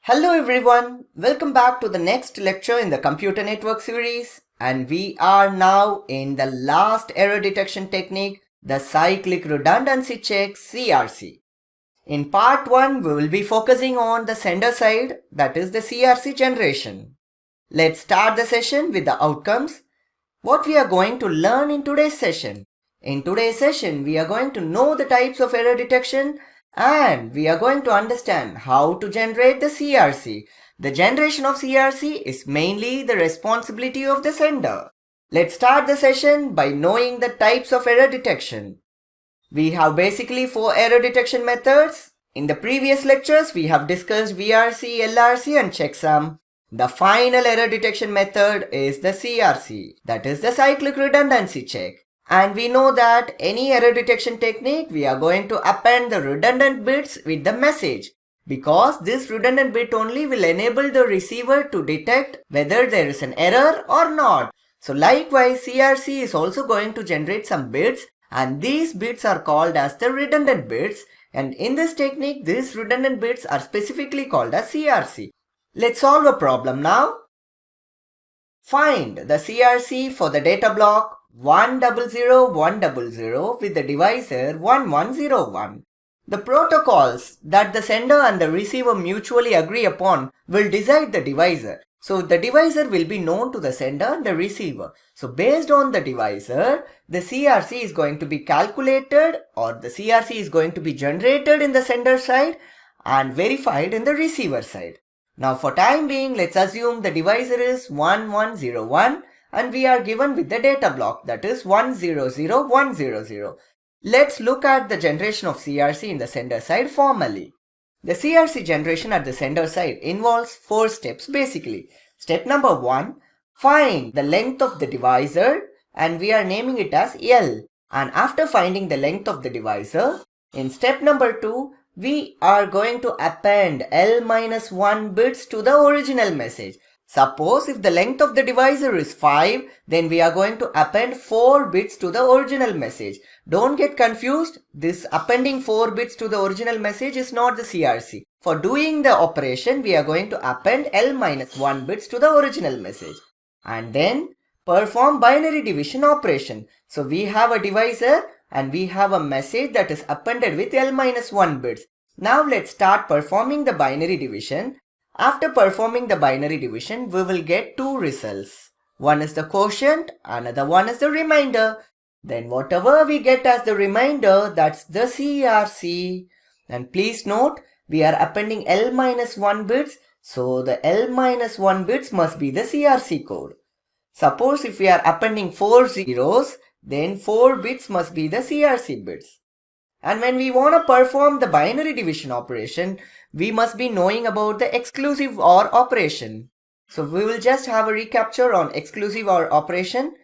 Hello everyone, welcome back to the next lecture in the computer network series, and we are now in the last error detection technique, the cyclic redundancy check CRC. In part 1 we will be focusing on the sender side, that is the CRC generation. Let's start the session with the outcomes. What we are going to learn in today's session. In today's session we are going to know the types of error detection and we are going to understand how to generate the CRC. The generation of CRC is mainly the responsibility of the sender. Let's start the session by knowing the types of error detection. We have basically 4 error detection methods. In the previous lectures, we have discussed VRC, LRC and checksum. The final error detection method is the CRC, that is the cyclic redundancy check. And we know that any error detection technique, we are going to append the redundant bits with the message, because this redundant bit only will enable the receiver to detect whether there is an error or not. So likewise, CRC is also going to generate some bits, and these bits are called as the redundant bits, and in this technique these redundant bits are specifically called as CRC. Let's solve a problem now. Find the CRC for the data block 100,100 with the divisor 1101. The protocols that the sender and the receiver mutually agree upon will decide the divisor. So the divisor will be known to the sender and the receiver. So based on the divisor, the CRC is going to be calculated, or the CRC is going to be generated in the sender side and verified in the receiver side. Now for time being, let's assume the divisor is 1101 and we are given with the data block, that is 100100. Let's look at the generation of CRC in the sender side formally. The CRC generation at the sender side involves 4 steps basically. Step number 1, find the length of the divisor, and we are naming it as L. And after finding the length of the divisor, in step number 2, we are going to append L-1 bits to the original message. Suppose if the length of the divisor is 5, then we are going to append 4 bits to the original message. Don't get confused, this appending 4 bits to the original message is not the CRC. For doing the operation, we are going to append L-1 bits to the original message. And then perform binary division operation. So we have a divisor and we have a message that is appended with L-1 bits. Now let's start performing the binary division. After performing the binary division, we will get 2 results. One is the quotient, another one is the remainder. Then whatever we get as the remainder, that's the CRC. And please note, we are appending L-1 bits, so the L-1 bits must be the CRC code. Suppose if we are appending 4 zeros, then 4 bits must be the CRC bits. And when we want to perform the binary division operation, we must be knowing about the exclusive OR operation. So we will just have a recapture on exclusive OR operation.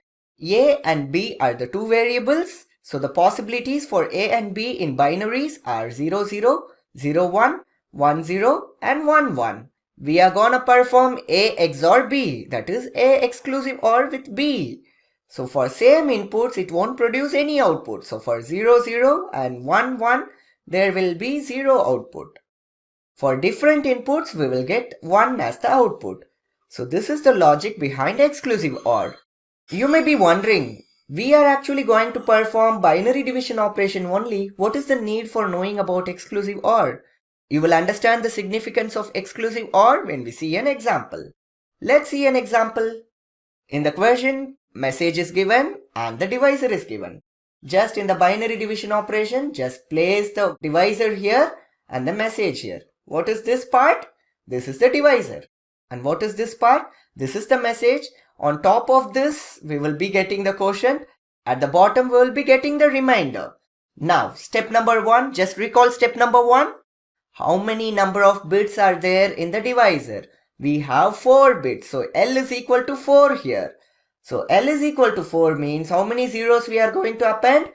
A and B are the 2 variables. So the possibilities for A and B in binaries are 00, 01, 10 and 11. We are gonna perform A XOR B, that is A exclusive OR with B. So for same inputs, it won't produce any output. So for 00 and 11, there will be 0 output. For different inputs, we will get 1 as the output. So this is the logic behind exclusive OR. You may be wondering, we are actually going to perform binary division operation only. What is the need for knowing about exclusive OR? You will understand the significance of exclusive OR when we see an example. Let's see an example. In the question, message is given and the divisor is given. Just in the binary division operation, just place the divisor here and the message here. What is this part? This is the divisor. And what is this part? This is the message. On top of this, we will be getting the quotient. At the bottom, we will be getting the remainder. Now, step number 1, just recall step number 1. How many number of bits are there in the divisor? We have 4 bits. So L is equal to 4 here. So L is equal to 4 means how many zeros we are going to append?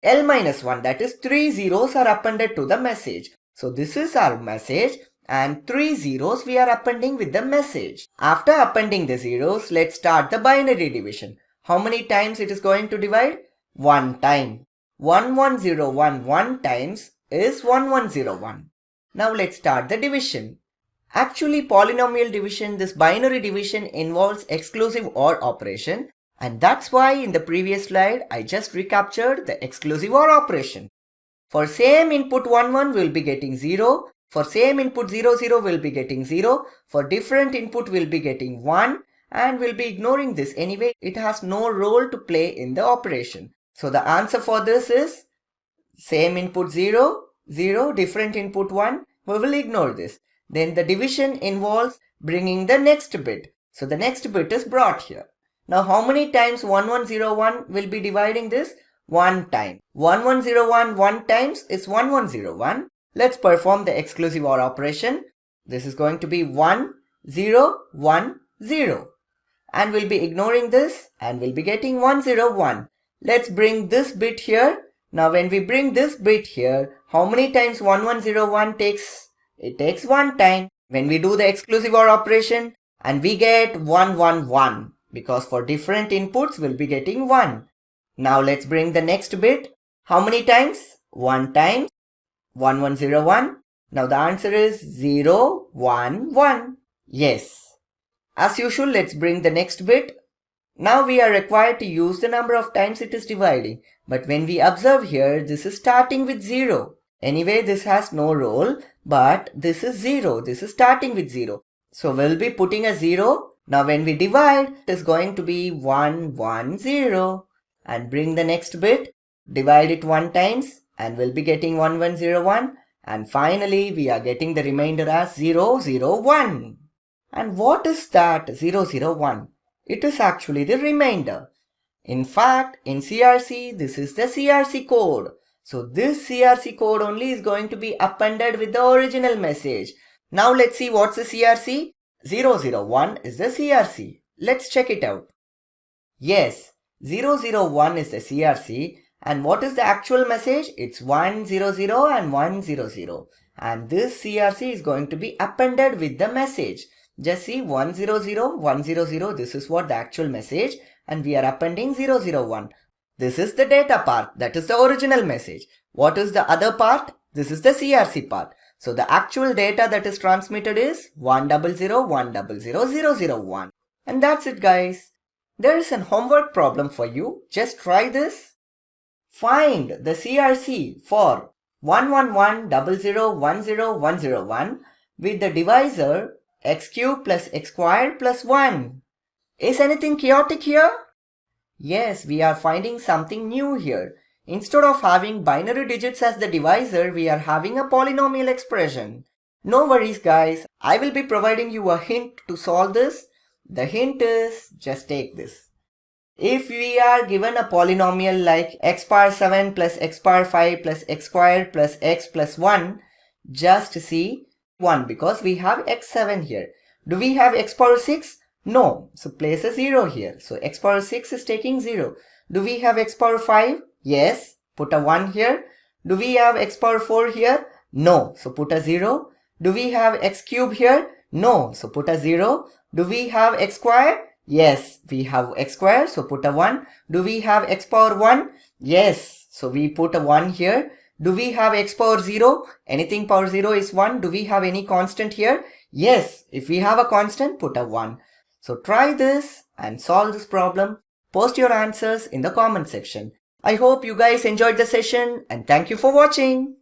L-1, that is 3 zeros are appended to the message. So this is our message and 3 zeros we are appending with the message. After appending the zeros, let's start the binary division. How many times it is going to divide? 1 time. 1101 1 times is 1101. Now let's start the division. Actually, polynomial division, this binary division involves exclusive OR operation, and that's why in the previous slide I just recaptured the exclusive OR operation. For same input 1 1 we'll be getting 0, for same input 0 0 we'll be getting 0, for different input we'll be getting 1, and we'll be ignoring this anyway. It has no role to play in the operation. So the answer for this is same input 0, 0, different input 1, we will ignore this. Then the division involves bringing the next bit. So the next bit is brought here. Now how many times 1101 will be dividing this? 1 time. 1101 1 times is 1101. Let's perform the exclusive OR operation. This is going to be 1 0 1 0. And we'll be ignoring this and we'll be getting 101. Let's bring this bit here. Now when we bring this bit here, how many times 1101 takes? It takes 1 time. When we do the exclusive OR operation and we get 111 because for different inputs we'll be getting 1. Now let's bring the next bit. How many times? 1 time. 1101. Now the answer is 0 1 1. Yes. As usual, let's bring the next bit. Now we are required to use the number of times it is dividing. But when we observe here, this is starting with 0. Anyway, this has no role, but this is 0. This is starting with 0. So we'll be putting a 0. Now when we divide, it is going to be 1 1 0. And bring the next bit. Divide it 1 times and we'll be getting 1101. And finally, we are getting the remainder as 001. And what is that 001? It is actually the remainder. In fact, in CRC, this is the CRC code. So this CRC code only is going to be appended with the original message. Now let's see what's the CRC. 001 is the CRC. Let's check it out. Yes, 001 is the CRC. And what is the actual message? It's 100 and 100. And this CRC is going to be appended with the message. Just see 100, 100, this is what the actual message, and we are appending 001. This is the data part, that is the original message. What is the other part? This is the CRC part. So the actual data that is transmitted is 100, 100, 001. And that's it guys. There is an homework problem for you. Just try this. Find the CRC for 111001001 with the divisor x cubed plus x squared plus 1. Is anything chaotic here? Yes, we are finding something new here. Instead of having binary digits as the divisor, we are having a polynomial expression. No worries guys, I will be providing you a hint to solve this. The hint is, just take this. If we are given a polynomial like x power 7 plus x power 5 plus x squared plus x plus 1, just see 1 because we have x7 here. Do we have x power 6? No. So place a 0 here. So x power 6 is taking 0. Do we have x power 5? Yes. Put a 1 here. Do we have x power 4 here? No. So put a 0. Do we have x cube here? No. So put a 0. Do we have x squared? Yes. We have x squared. So put a 1. Do we have x power 1? Yes. So we put a 1 here. Do we have x power 0? Anything power 0 is 1. Do we have any constant here? Yes. If we have a constant, put a 1. So try this and solve this problem. Post your answers in the comment section. I hope you guys enjoyed the session and thank you for watching.